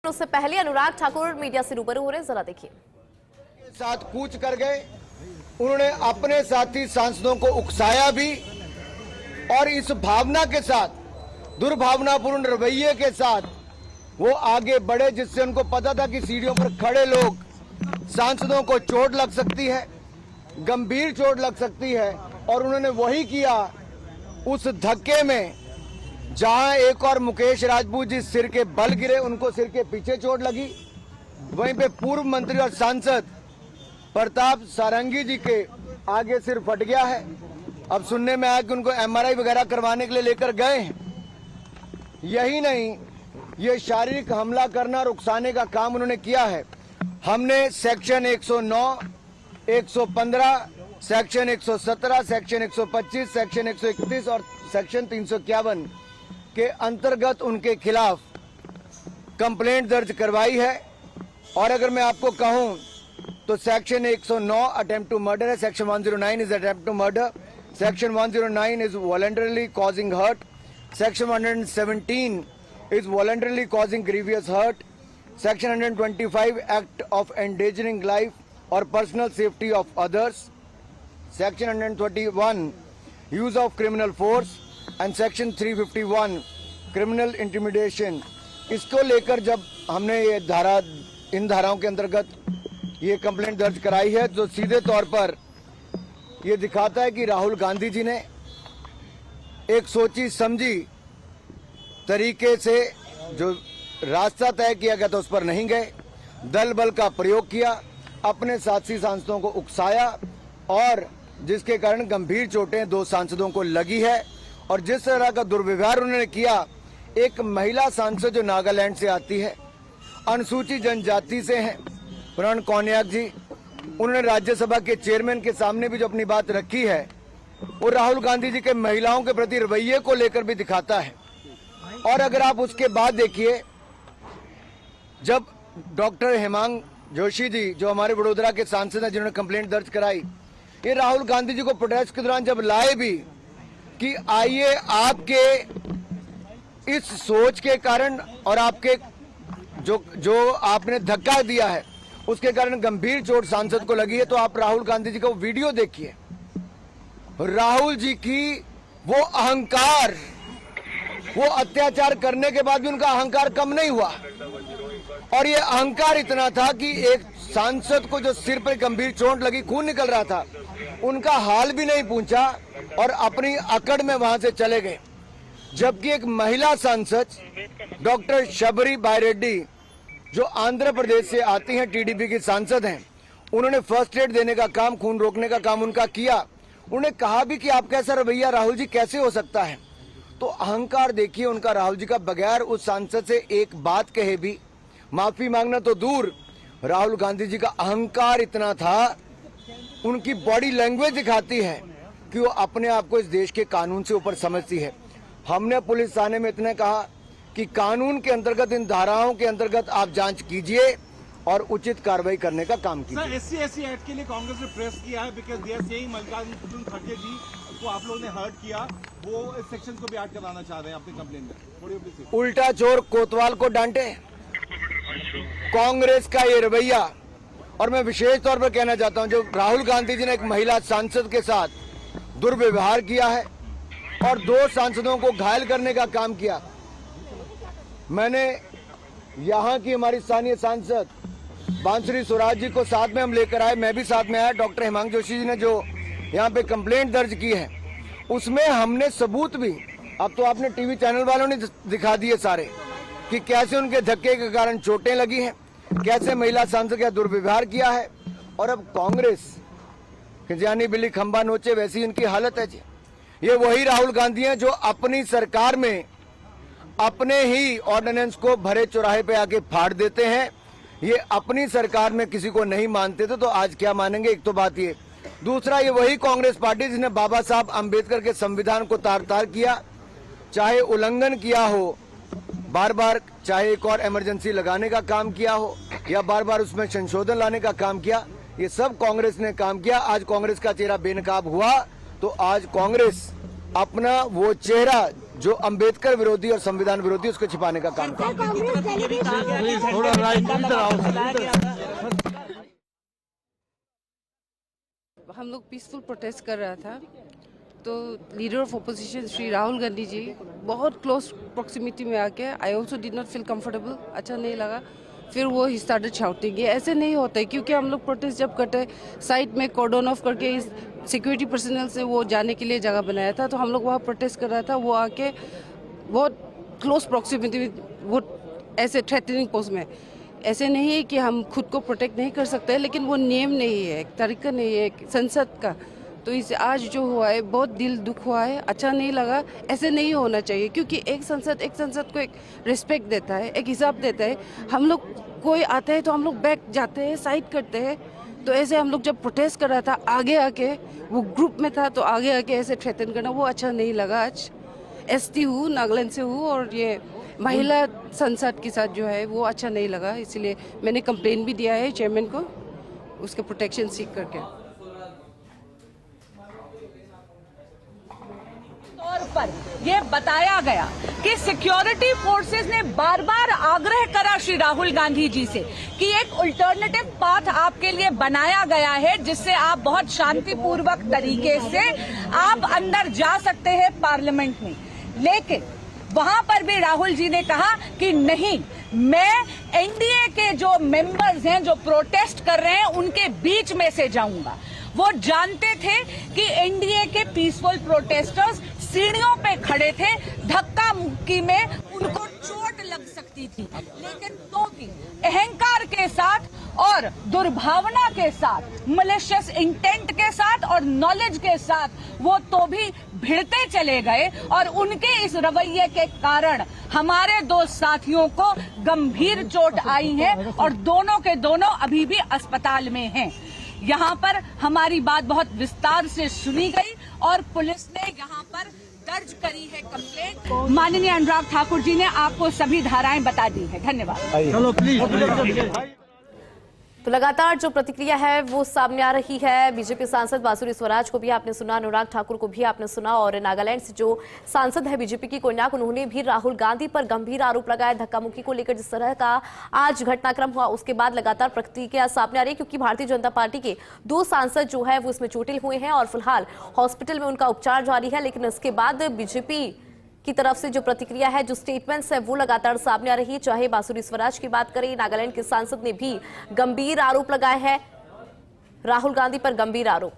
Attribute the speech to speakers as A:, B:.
A: उससे पहले अनुराग ठाकुर मीडिया से रूबरू हो रहे, जरा देखिए।
B: साथ कूच कर गए, उन्होंने अपने साथी सांसदों को उकसाया भी और इस भावना के साथ, दुर्भावनापूर्ण रवैये के साथ वो आगे बढ़े, जिससे उनको पता था कि सीढ़ियों पर खड़े लोग सांसदों को चोट लग सकती है, गंभीर चोट लग सकती है। और उन्होंने वही किया। उस धक्के में जहां एक और मुकेश राजपूत जी सिर के बल गिरे, उनको सिर के पीछे चोट लगी, वहीं पे पूर्व मंत्री और सांसद प्रताप सारंगी जी के आगे सिर फट गया है। अब सुनने में आया कि उनको एमआरआई वगैरह करवाने के लिए लेकर गए हैं। यही नहीं, ये शारीरिक हमला करना और उकसाने का काम उन्होंने किया है। हमने सेक्शन 109, 115, सेक्शन 117, सेक्शन 125, सेक्शन 131 और सेक्शन 351 के अंतर्गत उनके खिलाफ कंप्लेंट दर्ज करवाई है। और अगर मैं आपको कहूं तो सेक्शन 109 अटेम्प्ट टू मर्डर है, section 109 is attempt to murder, section 109 is voluntarily causing hurt, section 117 is voluntarily causing grievous hurt, section 125 act of endangering life और personal safety of others, section 121 use of criminal force and section 351 criminal intimidation. इसको लेकर जब हमने ये इन धाराओं के अंतर्गत ये कंप्लेंट दर्ज कराई है, जो सीधे तौर पर ये दिखाता है कि राहुल गांधी जी ने एक सोची समझी तरीके से जो रास्ता तय किया गया था उस पर नहीं गए, दल बल का प्रयोग किया, अपने साथी सांसदों को उकसाया और जिसके कारण गंभीर चोटें दो सांसदों को लगी है। और जिस तरह का दुर्व्यवहार उन्होंने किया, एक महिला सांसद जो नागालैंड से आती है, अनुसूचित जनजाति से हैं, प्रण कौनियाक जी, उन्होंने राज्यसभा के चेयरमैन के सामने भी जो अपनी बात रखी है, वो राहुल गांधी जी के महिलाओं के प्रति रवैये को लेकर भी दिखाता है। और अगर आप उसके बाद देखिए, जब डॉक्टर हेमांग जोशी जी जो हमारे वडोदरा के सांसद हैं, जिन्होंने कंप्लेंट दर्ज कराई, ये राहुल गांधी जी को प्रोटेस्ट के दौरान जब लाए भी कि आइए आपके इस सोच के कारण और आपके जो आपने धक्का दिया है उसके कारण गंभीर चोट सांसद को लगी है, तो आप राहुल गांधी जी का वीडियो देखिए। राहुल जी की वो अहंकार, वो अत्याचार करने के बाद भी उनका अहंकार कम नहीं हुआ। और ये अहंकार इतना था कि एक सांसद को जो सिर पर गंभीर चोट लगी, खून निकल रहा था, उनका हाल भी नहीं पूछा और अपनी अकड़ में वहां से चले गए। जबकि एक महिला सांसद डॉक्टर शबरी बायरेड्डी जो आंध्र प्रदेश से आती हैं, टीडीपी की सांसद हैं, उन्होंने फर्स्ट एड देने का काम, खून रोकने का काम उनका किया। उन्होंने कहा भी कि आप कैसा रवैया राहुल जी कैसे हो सकता है। तो अहंकार देखिए उनका राहुल जी का, बगैर उस सांसद से एक बात कहे भी माफी मांगना तो दूर, राहुल गांधी जी का अहंकार इतना था, उनकी बॉडी लैंग्वेज दिखाती है कि वो अपने आप को इस देश के कानून से ऊपर समझती है। हमने पुलिस थाने में इतने कहा कि कानून के अंतर्गत, इन धाराओं के अंतर्गत आप जांच कीजिए और उचित कार्रवाई करने का काम कीजिए।
C: एससी एक्ट के लिए कांग्रेस ने प्रेस किया है, because they are saying Mallikarjun खड़गे जी को आप लोगों ने हर्ट किया, वो इस सेक्शन को भी ऐड कराना चाह रहे हैं अपने कंप्लेंट में।
B: उल्टा चोर कोतवाल को डांटे, कांग्रेस का ये रवैया। और मैं विशेष तौर पर कहना चाहता हूं, जो राहुल गांधी जी ने एक महिला सांसद के साथ दुर्व्यवहार किया है और दो सांसदों को घायल करने का काम किया। मैंने यहाँ की हमारी स्थानीय सांसद बांसुरी स्वराज जी को साथ में हम लेकर आए, मैं भी साथ में आया। डॉक्टर हेमांग जोशी जी ने जो यहाँ पे कंप्लेंट दर्ज की है, उसमें हमने सबूत भी, अब तो आपने टीवी चैनल वालों ने दिखा दिए सारे, कि कैसे उनके धक्के के कारण चोटें लगी हैं, कैसे महिला सांसद का दुर्व्यवहार किया है। और अब कांग्रेस जानी बिल्ली खंबा नोचे वैसी इनकी हालत है जी। ये वही राहुल गांधी हैं जो अपनी सरकार में अपने ही ऑर्डिनेंस को भरे चौराहे पे आके फाड़ देते हैं। ये अपनी सरकार में किसी को नहीं मानते थे, तो आज क्या मानेंगे। एक तो बात ये, दूसरा ये वही कांग्रेस पार्टी जिसने बाबा साहब अंबेडकर के संविधान को तार तार किया, चाहे उल्लंघन किया हो बार बार, चाहे एक और इमरजेंसी लगाने का काम किया हो या बार बार उसमें संशोधन लाने का काम किया, ये सब कांग्रेस ने काम किया। आज कांग्रेस का चेहरा बेनकाब हुआ, तो आज कांग्रेस अपना वो चेहरा जो अंबेडकर विरोधी और संविधान विरोधी उसको छिपाने का काम कर
D: हम लोग पीसफुल प्रोटेस्ट कर रहा था तो leader of opposition Shri Rahul Gandhi ji बहुत क्लोज प्रॉक्सिमिटी में आके I also did not feel comfortable, अच्छा नहीं लगा। फिर वो ही स्टार्टेड शाउटिंग। ये ऐसे नहीं होता है, क्योंकि हम लोग प्रोटेस्ट जब करते साइड में कॉर्डन ऑफ करके इस सिक्योरिटी पर्सनल से वो जाने के लिए जगह बनाया था, तो हम लोग वहाँ प्रोटेस्ट कर रहा था। वो आके बहुत क्लोज प्रॉक्सिमिटी में वो ऐसे थ्रेटनिंग पोस्ट में, ऐसे नहीं है कि हम खुद को प्रोटेक्ट नहीं कर सकते, लेकिन वो नियम नहीं है, एक तरीका नहीं है एक संसद का। तो इसे आज जो हुआ है बहुत दिल दुख हुआ है, अच्छा नहीं लगा। ऐसे नहीं होना चाहिए, क्योंकि एक संसद को एक रिस्पेक्ट देता है, एक हिसाब देता है। हम लोग कोई आता है तो हम लोग बैक जाते हैं, साइड करते हैं। तो ऐसे हम लोग जब प्रोटेस्ट कर रहा था आगे आके, वो ग्रुप में था तो आगे आके ऐसे थ्रेटन करना वो अच्छा नहीं लगा। आज एसटी हूँ, नागालैंड से हूँ, और ये महिला संसद के साथ जो है वो अच्छा नहीं लगा, इसलिए मैंने कंप्लेन भी दिया है चेयरमैन को, उसके प्रोटेक्शन सीख करके।
E: तौर पर यह बताया गया कि सिक्योरिटी फोर्सेस ने बार बार आग्रह करा श्री राहुल गांधी जी से कि एक अल्टरनेटिव पाथ आपके लिए बनाया गया है, जिससे आप बहुत शांतिपूर्वक तरीके से आप अंदर जा सकते हैं पार्लियामेंट में। लेकिन वहां पर भी राहुल जी ने कहा कि नहीं, मैं एनडीए के जो मेंबर्स हैं जो प्रोटेस्ट कर रहे हैं उनके बीच में से जाऊंगा। वो जानते थे कि एनडीए के पीसफुल प्रोटेस्टर्स सीढ़ियों पे खड़े थे, धक्का मुक्की में उनको चोट लग सकती थी, लेकिन तो भी अहंकार के साथ और दुर्भावना के साथ, मलिशियस इंटेंट के साथ और नॉलेज के साथ वो तो भी भिड़ते चले गए। और उनके इस रवैये के कारण हमारे दो साथियों को गंभीर चोट आई है और दोनों के दोनों अभी भी अस्पताल में हैं। यहाँ पर हमारी बात बहुत विस्तार से सुनी गई और पुलिस ने यहाँ पर दर्ज करी है कंप्लेंट। माननीय अनुराग ठाकुर जी ने आपको सभी धाराएं बता दी है। धन्यवाद।
C: चलो प्लीज।
A: तो लगातार जो प्रतिक्रिया है वो सामने आ रही है। बीजेपी सांसद बांसुरी स्वराज को भी आपने सुना, अनुराग ठाकुर को भी आपने सुना, और नागालैंड से जो सांसद है बीजेपी की कोन्याक, उन्होंने भी राहुल गांधी पर गंभीर आरोप लगाया। धक्का मुक्की को लेकर जिस तरह का आज घटनाक्रम हुआ उसके बाद लगातार प्रतिक्रिया सामने आ रही है, क्योंकि भारतीय जनता पार्टी के 2 सांसद जो है वो इसमें चोटिल हुए हैं और फिलहाल हॉस्पिटल में उनका उपचार जारी है। लेकिन इसके बाद बीजेपी की तरफ से जो प्रतिक्रिया है, जो स्टेटमेंट्स है वो लगातार सामने आ रही है। चाहे बांसुरी स्वराज की बात करें, नागालैंड के सांसद ने भी गंभीर आरोप लगाए हैं, राहुल गांधी पर गंभीर आरोप।